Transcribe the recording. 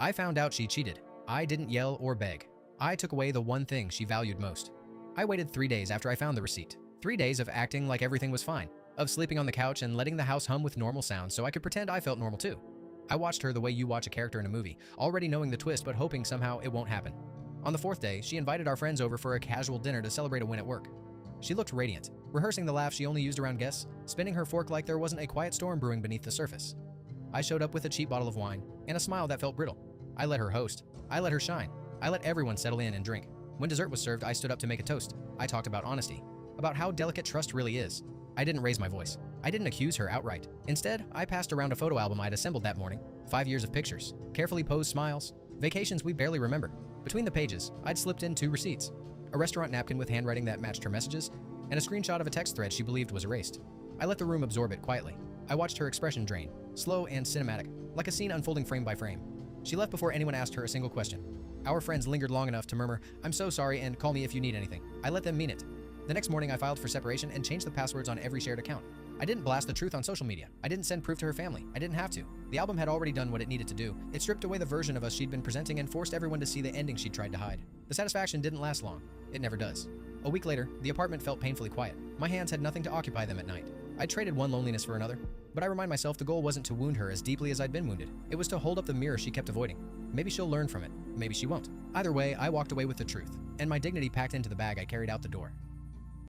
I found out she cheated. I didn't yell or beg. I took away the one thing she valued most. I waited 3 days after I found the receipt. 3 days of acting like everything was fine, of sleeping on the couch and letting the house hum with normal sounds so I could pretend I felt normal too. I watched her the way you watch a character in a movie, already knowing the twist but hoping somehow it won't happen. On the 4th day, she invited our friends over for a casual dinner to celebrate a win at work. She looked radiant, rehearsing the laugh she only used around guests, spinning her fork like there wasn't a quiet storm brewing beneath the surface. I showed up with a cheap bottle of wine and a smile that felt brittle. I let her host. I let her shine. I let everyone settle in and drink. When dessert was served, I stood up to make a toast. I talked about honesty, about how delicate trust really is. I didn't raise my voice. I didn't accuse her outright. Instead, I passed around a photo album I'd assembled that morning. 5 years of pictures, carefully posed smiles, vacations we barely remember. Between the pages, I'd slipped in 2 receipts, a restaurant napkin with handwriting that matched her messages, and a screenshot of a text thread she believed was erased. I let the room absorb it quietly. I watched her expression drain, slow and cinematic, like a scene unfolding frame by frame. She left before anyone asked her a single question. Our friends lingered long enough to murmur, "I'm so sorry and call me if you need anything." I let them mean it. The next morning I filed for separation and changed the passwords on every shared account. I didn't blast the truth on social media. I didn't send proof to her family. I didn't have to. The album had already done what it needed to do. It stripped away the version of us she'd been presenting and forced everyone to see the ending she'd tried to hide. The satisfaction didn't last long. It never does. A week later, the apartment felt painfully quiet. My hands had nothing to occupy them at night. I traded one loneliness for another, but I remind myself the goal wasn't to wound her as deeply as I'd been wounded. It was to hold up the mirror she kept avoiding. Maybe she'll learn from it. Maybe she won't. Either way, I walked away with the truth, and my dignity packed into the bag I carried out the door.